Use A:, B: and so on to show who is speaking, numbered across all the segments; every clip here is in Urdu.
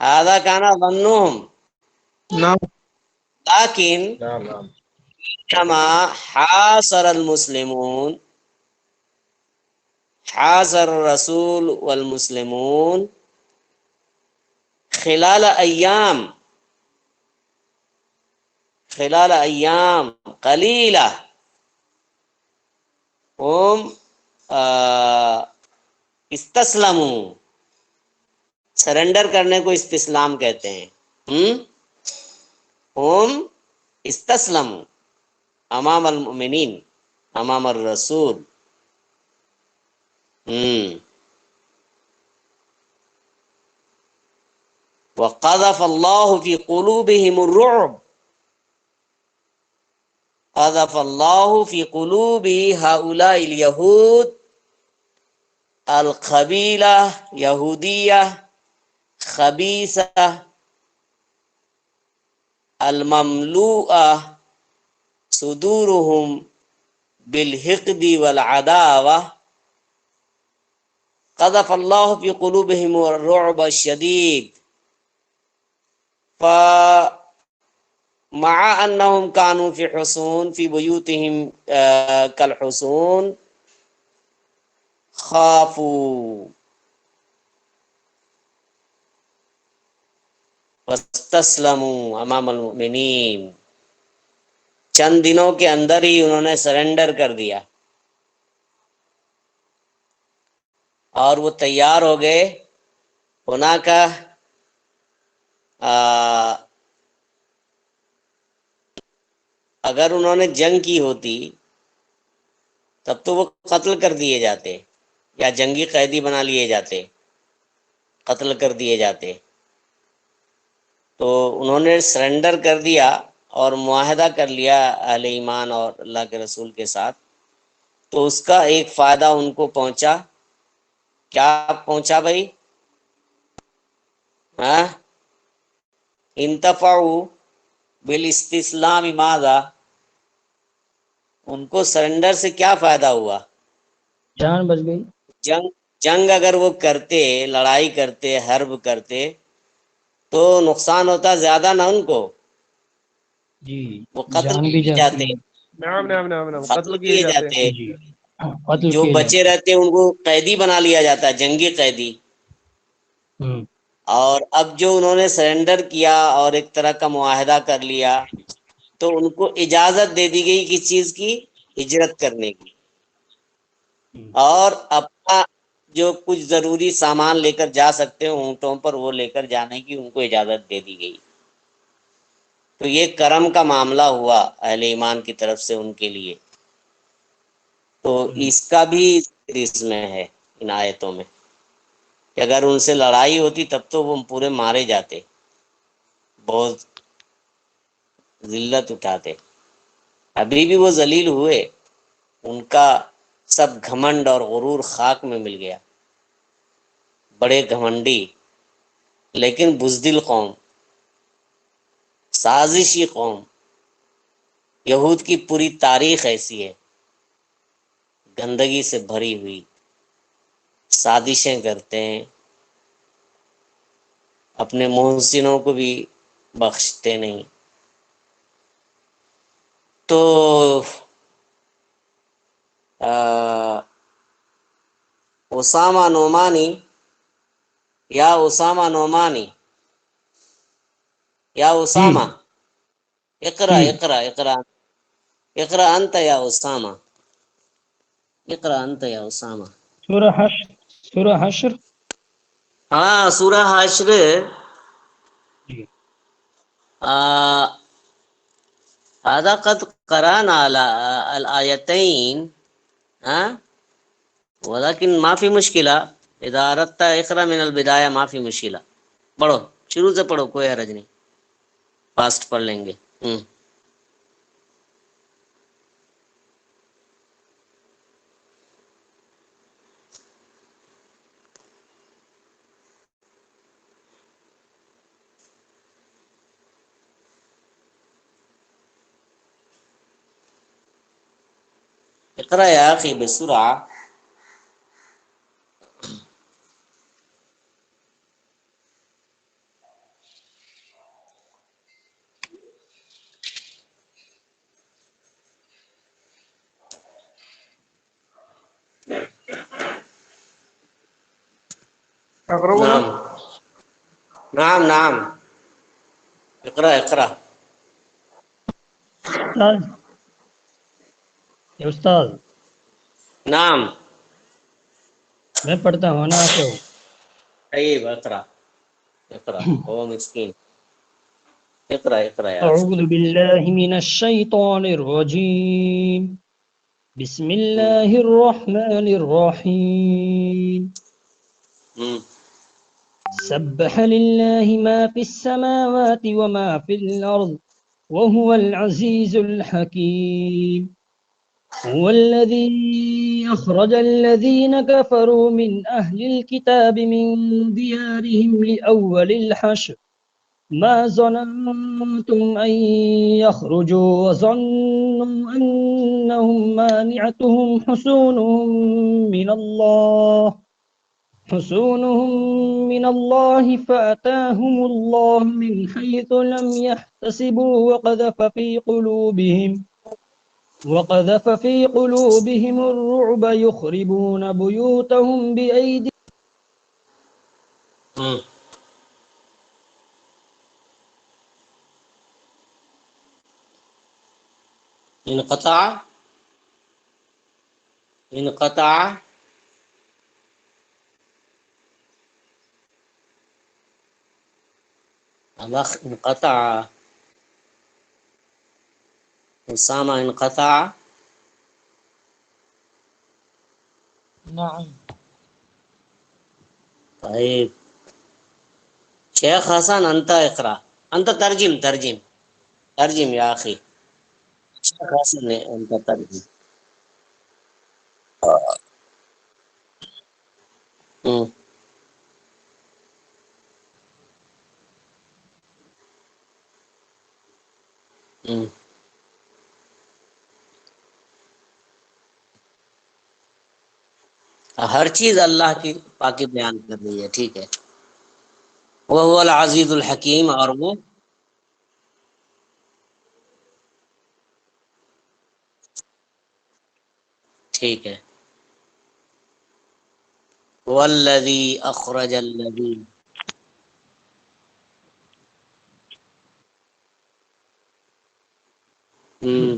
A: هذا كان ظنهم
B: نعم
A: لكن
B: نعم
A: كما حاصر المسلمون حاصر الرسول والمسلمون خلال أيام قليلة هم استسلموا، سرنڈر کرنے کو استسلام کہتے ہیں. ہم استسلموا امام المؤمنین، امام الرسول. وقذف اللہ فی قلوبہم الرعب، قذف اللہ فی قلوب ہؤلاء الیہود القبیلہ یہودیہ خبیثہ المملوءہ صدورہم بالحقد والعداوہ. قذف اللہ فی قلوبہم الرعب الشدید فمع انہم کانوا فی حصون فی بیوتہم کالحصون خافوا واستسلموا امام المؤمنین. چند دنوں کے اندر ہی انہوں نے سرنڈر کر دیا اور وہ تیار ہو گئے. ہونا کا اگر انہوں نے جنگ کی ہوتی تب تو وہ قتل کر دیے جاتے یا جنگی قیدی بنا لیے جاتے، قتل کر دیے جاتے. تو انہوں نے سرنڈر کر دیا اور معاہدہ کر لیا اہل ایمان اور اللہ کے رسول کے ساتھ. تو اس کا ایک فائدہ ان کو پہنچا. کیا پہنچا بھائی؟ انتفعوا بالاستسلام ماذا، ان کو سرنڈر سے کیا فائدہ ہوا؟
B: جان بچ گئی.
A: جنگ اگر وہ کرتے، لڑائی کرتے، حرب کرتے تو نقصان ہوتا زیادہ نہ ان کو،
B: جی
A: وہ قتل
B: جان بھی
A: کیے
B: جاتی
A: جاتے،
B: ہے. نعم نعم نعم نعم
A: قتل
B: قتل کیے
A: کیے
B: جاتے
A: جاتے.
B: ہیں. جی قتل
A: جو
B: کیے
A: بچے
B: جاتے
A: رہتے ان کو قیدی بنا لیا جاتا، جنگی قیدی.
B: ہیں.
A: اور اب جو انہوں نے سرنڈر کیا اور ایک طرح کا معاہدہ کر لیا تو ان کو اجازت دے دی گئی کس چیز کی؟ ہجرت کرنے کی. اور اپنا جو کچھ ضروری سامان لے کر جا سکتے ہیں اونٹوں پر، وہ لے کر جانے کی ان کو اجازت دے دی گئی. تو یہ کرم کا معاملہ ہوا اہل ایمان کی طرف سے ان کے لیے. تو اس کا بھی اس میں ہے ان آیتوں میں کہ اگر ان سے لڑائی ہوتی تب تو وہ پورے مارے جاتے، بہت ذلت اٹھاتے. ابھی بھی وہ ذلیل ہوئے، ان کا سب گھمنڈ اور غرور خاک میں مل گیا. بڑے گھمنڈی لیکن بزدل قوم، سازشی قوم. یہود کی پوری تاریخ ایسی ہے، گندگی سے بھری ہوئی، سازشیں کرتے ہیں، اپنے محسنوں کو بھی بخشتے نہیں. تو اسامہ نعمانی، یا اسامہ نعمانی، یا
B: جی
A: اسامہ اقرا
B: جی
A: اقرا اقرا اقرا انت یا اسامہ، اقرا انت یا اسامہ.
B: سورہ حشر. سورہ حشر.
A: ہاں سورہ حشر.
B: جی
A: هذا قد قرأنا على الآيتين ولكن ما في مشكلة اذا اردت اقرا من البداية ما في مشكلة. پڑھو شروع سے پڑھو، کوئی حرج نہیں، فاسٹ پڑھ لیں گے. اقرا يا اخي بسرعة. نعم نعم نعم اقرأ اقرأ
B: استاذ اے استاذ
A: نعم
B: میں پڑھتا ہوں نا تو
A: طيب اقرأ اقرأ هو مسكين اقرأ اقرأ يا أخي
B: اعوذ باللہ من الشیطان الرجیم بسم اللہ الرحمن الرحیم
A: مم.
B: سبح للہ ما فی السماوات وما فی الارض وهو العزیز الحکیم هو الذي أخرج الذين كفروا من أهل الكتاب من ديارهم لأول الحشر ما ظننتم أن يخرجوا وظنوا أنهم مانعتهم حصونهم من الله فأتاهم الله من حيث لم يحتسبوا وقذف في قلوبهم الرعب يخربون بيوتهم بأيديهم
A: مم. انقطع انقطع الأخ انقطع أسامة انقطع
B: نعم
A: طيب شيخ حسن أنت اقرأ أنت ترجم يا أخي شيخ حسن أنت ترجم مم. مم. ہر چیز اللہ کی پاکی بیان کر رہی ہے ٹھیک ہے وہ العزیز الحکیم اور وہ ٹھیک ہے والذی اخرج الذی ہم،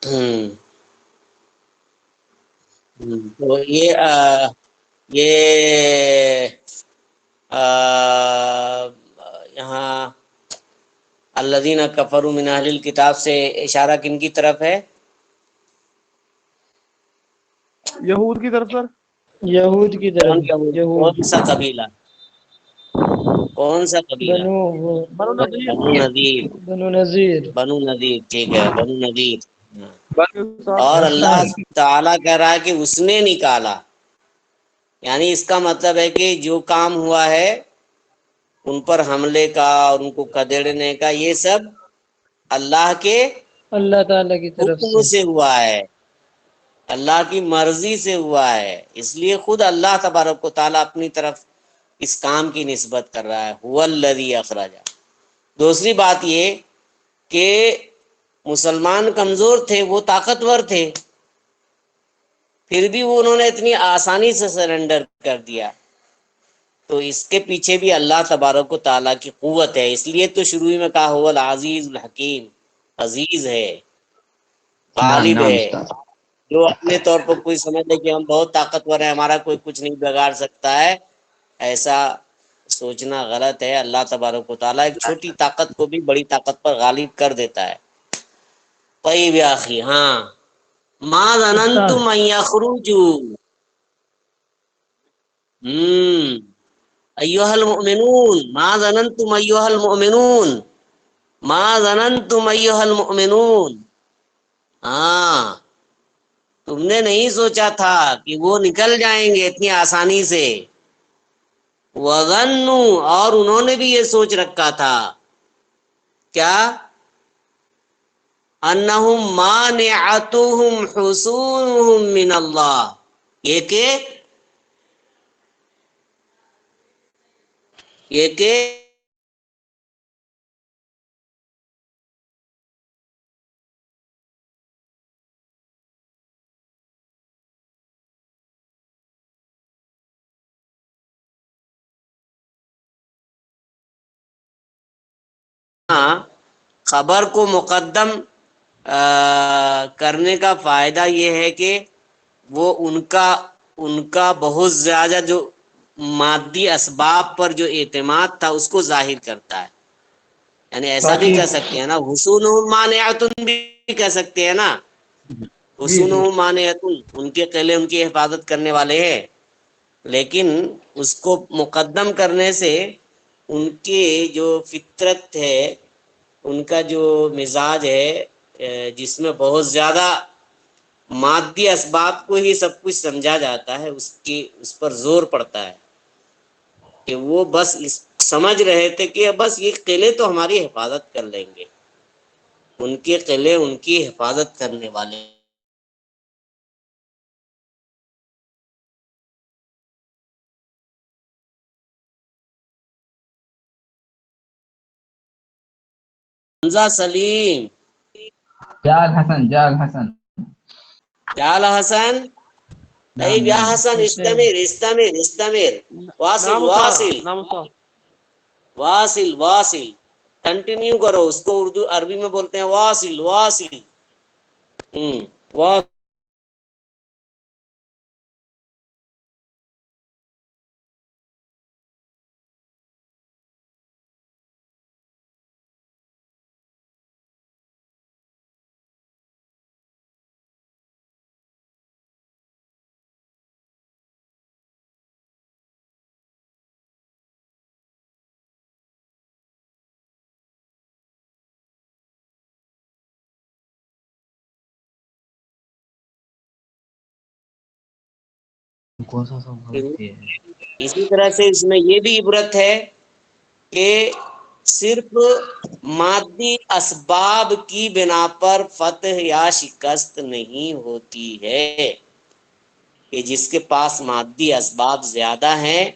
A: ہم، تو یہ یہاں الذین کفروا من اہل الکتاب سے اشارہ کن کی طرف ہے
C: یہود کی طرف سر
B: یہود کی طرف
A: کون
B: یہود
A: سا قبیلہ کون سا قبیلہ
C: بنو نذیر
A: بنو نذیر
B: بنو نذیر
A: بنو نذیر ٹھیک ہے بنو نذیر
C: بنو
A: اور
C: اسحاق
A: اللہ تعالیٰ کہہ رہا ہے کہ اس نے نکالا یعنی اس کا مطلب ہے کہ جو کام ہوا ہے ان پر حملے کا اور ان کو کدڑنے کا یہ سب اللہ کے
B: اللہ تعالیٰ کی طرف
A: حکم
B: سے
A: سے ہوا ہے اللہ کی مرضی سے ہوا ہے اس لیے خود اللہ تبارک و تعالیٰ اپنی طرف اس کام کی نسبت کر رہا ہے هو الذی اخرج دوسری بات یہ کہ مسلمان کمزور تھے وہ طاقتور تھے پھر بھی وہ انہوں نے اتنی آسانی سے سرنڈر کر دیا تو اس کے پیچھے بھی اللہ تبارک و تعالیٰ کی قوت ہے اس لیے تو شروع میں کہا هو العزیز الحکیم عزیز ہے
D: نعم
A: غالب
D: نعم
A: ہے
D: استاذ
A: جو اپنے طور پر کوئی سمجھ لے کہ ہم بہت طاقتور ہیں ہمارا کوئی کچھ نہیں بگاڑ سکتا ہے ایسا سوچنا غلط ہے اللہ تبارک و تعالیٰ ایک چھوٹی طاقت کو بھی بڑی طاقت پر غالب کر دیتا ہے طیب یا اخی ہاں ما
B: استاد
A: ظننتم ان یخرجوا ایھا المؤمنون ما ظننتم ایھا المؤمنون ما ظننتم ایھا المؤمنون ہاں تم نے نہیں سوچا تھا کہ وہ نکل جائیں گے اتنی آسانی سے وظنوا اور انہوں نے بھی یہ سوچ رکھا تھا کیا انہم مانعتہم حصونہم من اللہ، یہ کہ خبر کو مقدم کرنے کا فائدہ یہ ہے کہ وہ ان کا بہت زیادہ جو مادی اسباب پر جو اعتماد تھا اس کو ظاہر کرتا ہے. یعنی ایسا بھی کہہ سکتے ہیں نا، حصونہم مانعتن بھی کہہ سکتے ہیں نا، حصونہم مانعتن، ان کے قلعے ان کی حفاظت کرنے والے ہیں. لیکن اس کو مقدم کرنے سے ان کی جو فطرت ہے، ان کا جو مزاج ہے جس میں بہت زیادہ مادی اسباب کو ہی سب کچھ سمجھا جاتا ہے، اس پر زور پڑتا ہے کہ وہ بس سمجھ رہے تھے کہ بس یہ قلعے تو ہماری حفاظت کر لیں گے، ان کے قلعے ان کی حفاظت کرنے والے. حمزہ سلیم،
D: جاء الحسن
A: جال حسن، طيب يا حسن استمر واصل
C: نعم
A: واصل
C: استاذ، نعم استاذ.
A: واصل کنٹینیو کرو اس کو، اردو عربی میں بولتے ہیں واصل واصل. واصل. اسی طرح سے اس میں یہ بھی عبرت ہے کہ صرف مادی اسباب کی بنا پر فتح یا شکست نہیں ہوتی ہے، کہ جس کے پاس مادی اسباب زیادہ ہیں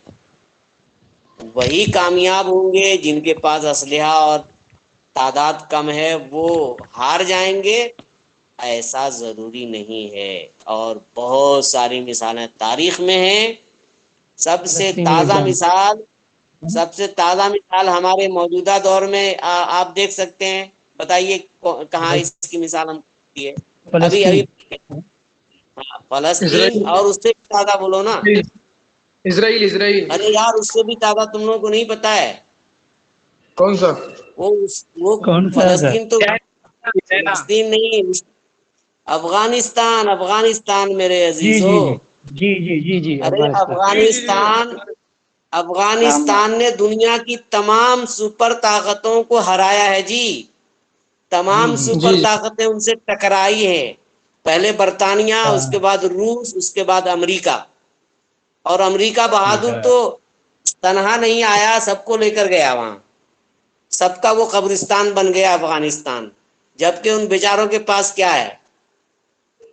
A: وہی کامیاب ہوں گے، جن کے پاس اسلحہ اور تعداد کم ہے وہ ہار جائیں گے. ایسا ضروری نہیں ہے، اور بہت ساری مثالیں تاریخ میں ہیں. سب سے تازہ مثال ہمارے موجودہ دور میں آپ دیکھ سکتے ہیں. بتائیے کہاں اس کی مثال ہم ہے؟ ابھی فلسطین، اور اس سے بھی زیادہ بولو نا.
E: اسرائیل.
A: ارے یار اس سے بھی زیادہ تم لوگوں کو نہیں پتا ہے.
E: کون سا؟
A: وہ
B: کون سا سر؟
A: فلسطین تو فلسطین نہیں، افغانستان میرے عزیزو.
B: جی
A: ارے افغانستان نے دنیا کی تمام سپر طاقتوں کو ہرایا ہے جی. تمام سپر طاقتیں ان سے ٹکرائی ہیں. پہلے برطانیہ، اس کے بعد روس، اس کے بعد امریکہ. اور امریکہ بہادر تو تنہا نہیں آیا، سب کو لے کر گیا وہاں. سب کا وہ قبرستان بن گیا افغانستان. جبکہ ان بیچاروں کے پاس کیا ہے؟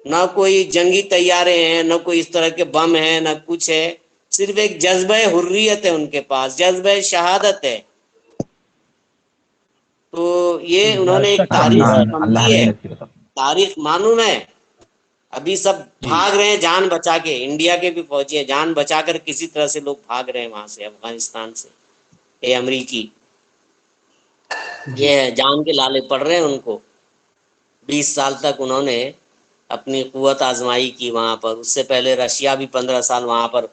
A: نہ کوئی جنگی طیارے ہیں، نہ کوئی اس طرح کے بم ہیں، نہ کچھ ہے. صرف ایک جذبہ حریت ہے ان کے پاس، جذبہ شہادت ہے. تو یہ انہوں نے ایک تاریخ
D: اللہ
A: سمجھی ہے،
D: محنت کی رقم.
A: تاریخ معلوم ہے. ابھی سب بھاگ رہے ہیں جان بچا کے، انڈیا کے بھی فوجی ہیں، جان بچا کر کسی طرح سے لوگ بھاگ رہے ہیں وہاں سے، افغانستان سے. اے امریکی، یہ جان کے لالے پڑ رہے ہیں ان کو. 20 سال تک انہوں نے اپنی قوت آزمائی کی وہاں پر. اس سے پہلے رشیا بھی 15 سال وہاں پر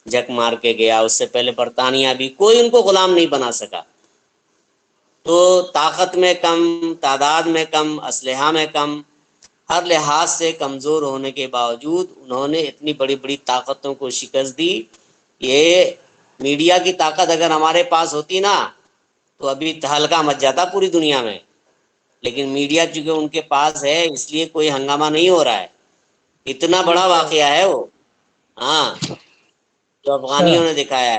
A: جک مار کے گیا. اس سے پہلے برطانیہ بھی، کوئی ان کو غلام نہیں بنا سکا. تو طاقت میں کم، تعداد میں کم، اسلحہ میں کم، ہر لحاظ سے کمزور ہونے کے باوجود انہوں نے اتنی بڑی بڑی طاقتوں کو شکست دی. یہ میڈیا کی طاقت اگر ہمارے پاس ہوتی نا تو ابھی تہلکہ مچ جاتا پوری دنیا میں. لیکن میڈیا چونکہ ان کے پاس ہے اس لیے کوئی ہنگامہ نہیں ہو رہا ہے. اتنا بڑا واقعہ ہے وہ، ہاں، جو افغانیوں نے دکھایا ہے.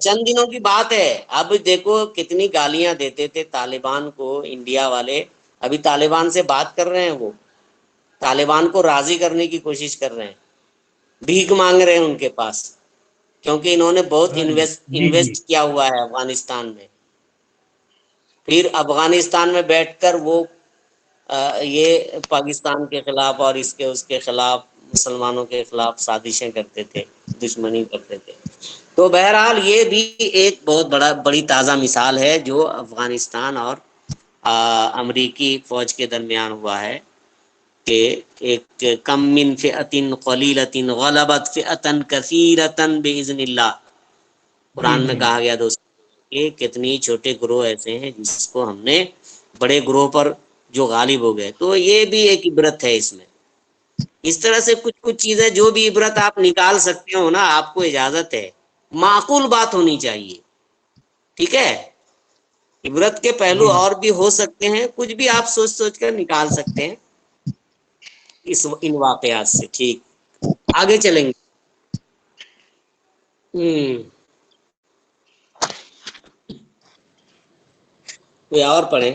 A: چند دنوں کی بات ہے. اب دیکھو کتنی گالیاں دیتے تھے طالبان کو انڈیا والے. ابھی طالبان سے بات کر رہے ہیں, وہ طالبان کو راضی کرنے کی کوشش کر رہے ہیں, بھیک مانگ رہے ہیں ان کے پاس, کیونکہ انہوں نے بہت
B: ہاں جی جی جی
A: انویسٹ کیا ہوا ہے افغانستان میں. پھر افغانستان میں بیٹھ کر وہ یہ پاکستان کے خلاف اور اس کے خلاف, مسلمانوں کے خلاف سازشیں کرتے تھے, دشمنی کرتے تھے. تو بہرحال یہ بھی ایک بہت بڑی تازہ مثال ہے جو افغانستان اور امریکی فوج کے درمیان ہوا ہے, کہ ایک کم من فئۃ قلیلۃ غلبت فئۃ کثیرۃ باذن اللہ.
B: جی
A: قرآن میں
B: جی
A: کہا گیا دوست کہ کتنی چھوٹے گروہ ایسے ہیں جس کو ہم نے بڑے گروہ پر جو غالب ہو گئے. تو یہ بھی ایک عبرت ہے اس میں. اس طرح سے کچھ چیزیں جو بھی عبرت آپ نکال سکتے ہو نا, آپ کو اجازت ہے, معقول بات ہونی چاہیے. ٹھیک ہے, عبرت کے پہلو
B: جی
A: اور بھی ہو سکتے ہیں, کچھ بھی آپ سوچ سوچ کر نکال سکتے ہیں ان واقعات سے. ٹھیک, آگے چلیں گے. کوئی اور پڑھیں.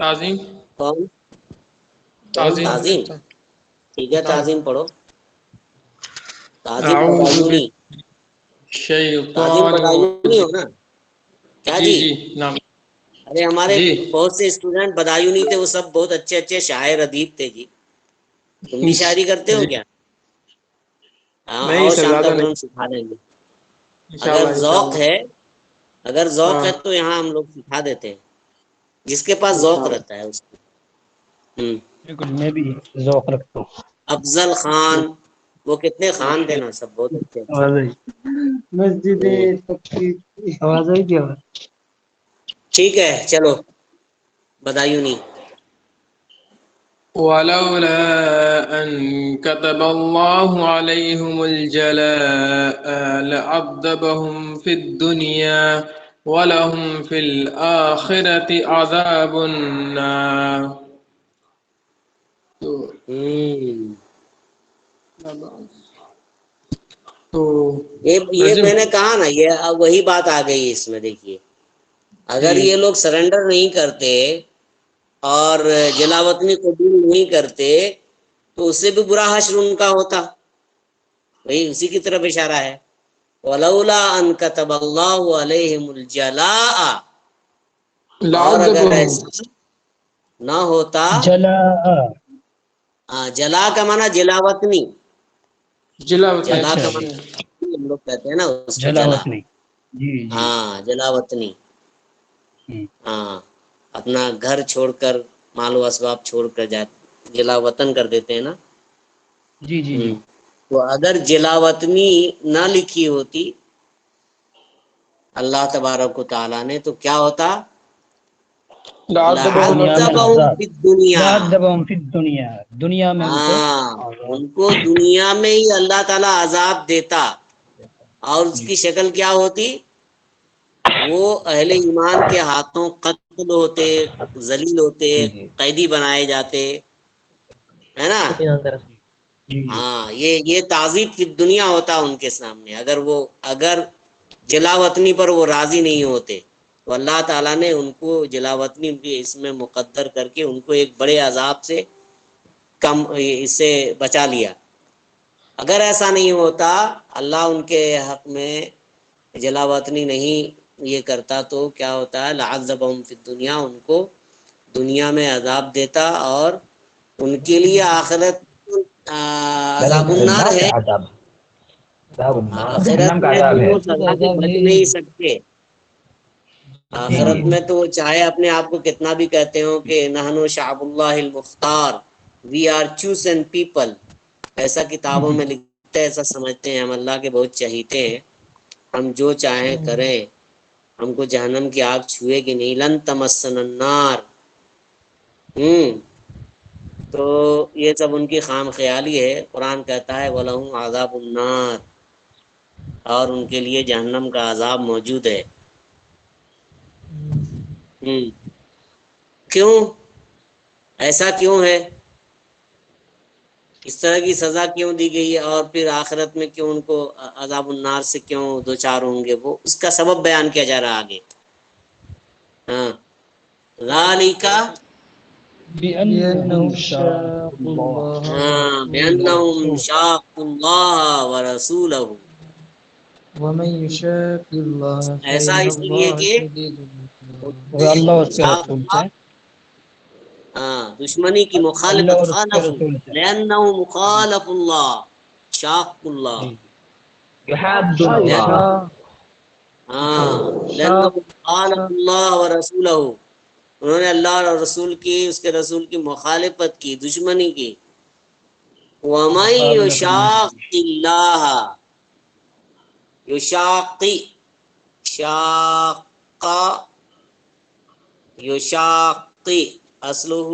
E: تعظیم.
A: کون
E: تعظیم.
A: تعظیم. ٹھیک ہے, تعظیم پڑھو. تعظیم
E: اعوذ
A: بدایونی. تعظیم
E: بالشیطان
A: بدایونی ہو نا کیا
E: جی
A: جی؟
E: جی نام.
A: ارے ہمارے
E: جی
A: بہت سے اسٹوڈنٹ بدایونی تھے, وہ سب بہت اچھے اچھے شاعر ادیب تھے جی. تم بھی شاعری کرتے ہو
E: جی
A: کیا؟ ہاں,
E: نہیں
A: اور
E: سر
A: شام
E: زیادہ
A: تک
E: نہیں.
A: ہم سکھا دیں گے.
E: انشاءاللہ
A: اگر ذوق
E: انشاءاللہ.
A: ہے, اگر ذوق
E: ہاں
A: ہے تو یہاں ہم لوگ سکھا دیتے ہیں, جس کے پاس ذوق
E: انشاءاللہ.
A: رہتا ہے اس کو.
B: بالکل, میں بھی ذوق رکھتا ہوں.
A: افضل خان, وہ کتنے خان تھے نا, سب بہت اچھے اچھے.
B: آواز آئی مسجد آواز آئی کیا؟
A: ٹھیک ہے چلو, بدایونی.
E: ولولا أن كتب الله عليهم الجلاء لعذبهم في الدنيا ولهم في الآخرة عذاب النار. تو
A: یہ
E: ناظم
A: میں نے کہا نا, یہ اب وہی بات آ گئی اس میں. دیکھیے,
E: جی
A: اگر یہ لوگ سرنڈر نہیں کرتے اور جلاوطنی قبول نہیں کرتے تو اس سے بھی برا حشر ان کا ہوتا. وہی اسی کی طرف اشارہ ہے. ولولا ان كتب الله عليهم الجلاء, اور اگر
E: لعذبهم
A: ایسا نہ ہوتا,
B: جلا
A: جلا کا معنی جلاوطنی,
E: جلاوطن.
A: جلا
B: اچھا
A: کا
B: جی,
A: معنی ہم لوگ کہتے ہیں نا اس کو جلا.
B: جلاوت نہیں. جی جی.
A: ہاں, جلاوطنی. ہاں, اپنا گھر چھوڑ کر, مال و اسباب چھوڑ کر جلا وطن کر دیتے ہیں نا.
B: جی جی جی.
A: تو اگر جلاوطنی نہ لکھی ہوتی اللہ تبارک و تعالی نے, تو کیا ہوتا؟
E: لعذبهم
B: دنیا میں
A: لعذبهم
B: عذاب,
A: فی الدنیا.
B: لعذبهم فی الدنیا, دنیا میں ان کو
A: ہاں, ان
B: عذاب
A: کو دنیا میں ہی اللہ تعالی عذاب دیتا.
B: دیتا.
A: اور اس
B: جی
A: کی شکل کیا ہوتی؟ وہ اہل ایمان کے ہاتھوں قتل ہوتے, ذلیل ہوتے,
B: جی جی
A: قیدی بنائے جاتے, ہے نا.
B: جی جی.
A: ہاں, یہ تعذیب فی دنیا ہوتا ان کے سامنے. اگر جلاوطنی پر وہ راضی نہیں ہوتے تو اللہ تعالیٰ نے ان کو جلاوطنی بھی اس میں مقدر کر کے ان کو ایک بڑے عذاب سے کم, اس سے بچا لیا. اگر ایسا نہیں ہوتا, اللہ ان کے حق میں جلاوطنی نہیں یہ کرتا, تو کیا ہوتا ہے؟ لعذبهم فی الدنیا, ان کو دنیا میں عذاب دیتا, اور ان کے لیے آخرت عذاب النار
D: جنات
A: ہے.
D: کا عذاب, عذاب النار
A: آخرت
D: جہنم کا
A: میں تو
D: عذاب ہے.
A: وہ سزا سے بچ نہیں سکتے.
B: جی
A: آخرت
B: جی
A: میں تو وہ چاہے اپنے آپ کو کتنا بھی کہتے ہو کہ نحن شعب اللہ المختار, وی آر چوزن پیپل, ایسا کتابوں میں لکھتے ہیں, ایسا سمجھتے ہیں ہم اللہ کے بہت چہیتے ہیں, ہم جو چاہیں کریں, ہم کو جہنم کی آگ چھوئے گی نہیں. لن تمسنا النار. تو یہ سب ان کی خام خیالی ہے. قرآن کہتا ہے وَلَهُمْ عَذَابُ النَّارِ, اور ان کے لیے جہنم کا عذاب موجود ہے. کیوں ایسا کیوں ہے؟ اس طرح کی سزا کیوں دی گئی ہے اور پھر آخرت میں کیوں ان کو عذاب النار سے کیوں دوچار ہوں گے، وہ اس کا سبب بیان کیا جا رہا آگے. ہاں ذالک
B: بأنهم شاقوا الله
A: بأنهم شاقوا الله ورسوله،
B: ومن يشاق الله
A: ایسا
B: فإن
A: اس لیے
B: الله
A: کہ
B: شديد العقاب.
D: وہ اللہ اور اس کے رسول سے
A: دشمنی کی
D: اللہ
A: مخالفت
D: اور اس کے
A: خالف
D: رسول سے
A: لأنه مخالف اللہ شاق اللہ.
D: یحاد اللہ
A: لأنه مخالف اللہ ورسولہ، انہوں نے اللہ اور رسول کی، اس کے رسول کی مخالفت کی، دشمنی کی. وَمَن يُشَاقِ اللَّهَ یشاقی شاق یشاقی اصلہ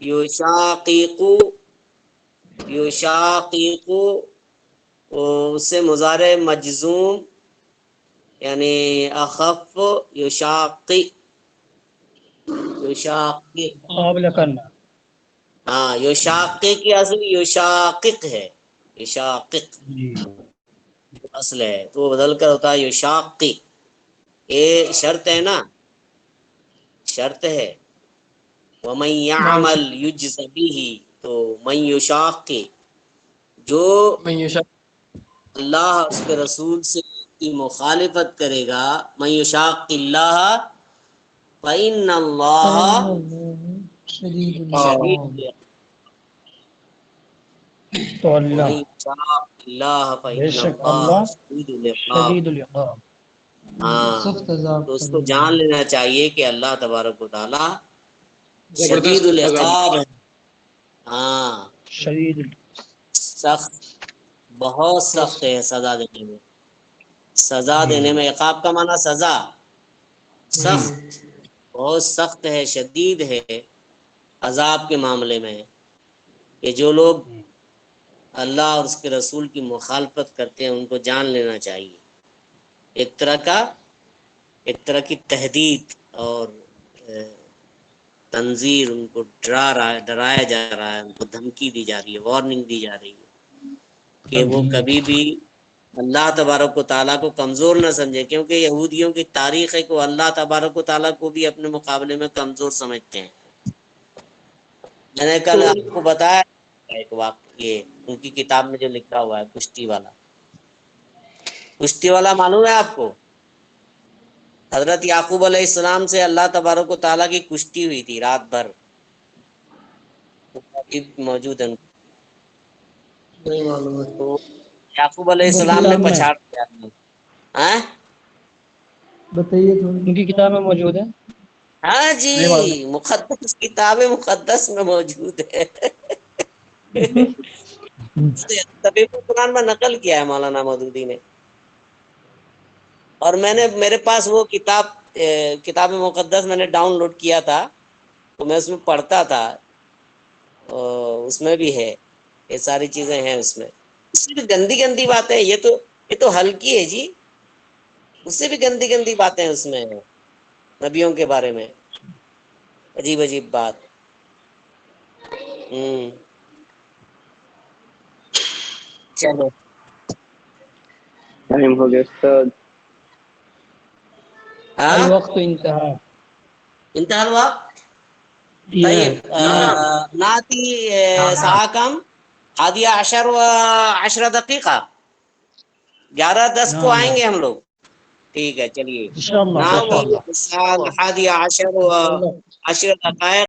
A: یشاقیق یشاقیق، اس سے مضارع مجزوم یعنی اخف یشاقی یشاقی.
D: قابل کرنا
A: ہاں یشاقی کی اصل یشاقق ہے، یشاقق
D: جی
A: اصل ہے تو وہ بدل کر ہوتا ہے یشاقی. یہ شرط ہے نا، شرط ہے. وَمَن يَعْمَلْ يُجْزَ بِهِ، تو من یشاقی جو
E: من یشاء
A: اللہ اس کے رسول سے کی مخالفت کرے گا، من یشاق اللہ فإن اللہ
B: شدید
A: شدید
B: العقاب.
D: تو اللہ
A: ومن یشاق اللہ
D: بے
A: فإن
D: شک
A: اللہ
D: اللہ
A: شدید العقاب.
D: شدید العقاب
A: ہاں
B: سخت عذاب
A: تو اس کو جان لینا چاہیے کہ اللہ تبارک و تعالی
E: زبردست
A: شدید العقاب ہے. ہاں
D: شدید
A: سخت، بہت سخت ہے سزا دینے میں. سزا دینے میں، عقاب کا معنی سزا، سخت، بہت سخت ہے، شدید ہے عذاب کے معاملے میں. کہ جو لوگ اللہ اور اس کے رسول کی مخالفت کرتے ہیں ان کو جان لینا چاہیے. ایک طرح کی تہدید اور تنذیر، ان کو ڈرایا جا رہا ہے، ان کو دھمکی دی جا رہی ہے، وارننگ دی جا رہی ہے کہ وہ کبھی بھی اللہ تبارک و تعالیٰ کو کمزور نہ سمجھے، کیونکہ یہودیوں کی تاریخ ہے کہ وہ اللہ تبارک و تعالیٰ کو بھی اپنے مقابلے میں کمزور سمجھتے ہیں. میں نے کل آپ کو بتایا ایک واقعہ، ان کی کتاب میں جو لکھا ہوا ہے کشتی والا معلوم ہے آپ کو؟ حضرت یعقوب علیہ السلام سے اللہ تبارک و تعالیٰ کی کشتی ہوئی تھی رات بھر، موجود ہے.
E: نہیں معلوم ہے.
A: تو یعقوب علیہ السلام نے پچھاڑ دیا.
B: بتائیے تھوڑی.
D: ان کی کتاب میں موجود ہے.
A: ہاں جی، مقدس کتاب مقدس میں موجود ہے. طبیب قرآن میں نقل کیا ہے مولانا مودودی نے. اور میرے پاس وہ کتاب مقدس میں نے ڈاؤن لوڈ کیا تھا، تو میں اس میں پڑھتا تھا. اس میں بھی ہے، یہ ساری چیزیں ہیں اس میں. اس سے بھی گندی باتیں، یہ تو ہلکی ہے جی، اس سے بھی گندی باتیں اس میں ہیں نبیوں کے بارے میں، عجیب بات. چلو
F: ٹائم ہو گیا استاد.
D: الوقت انتہا.
A: انتہا الوقت. طيب ناتي ساعة كم؟ 11:10 دقيقة. 11:10 کو آئیں گے ہم لوگ. ٹھیک ہے چلیے.
D: انشاءاللہ
A: ناتي الساعة 11:10 دقائق.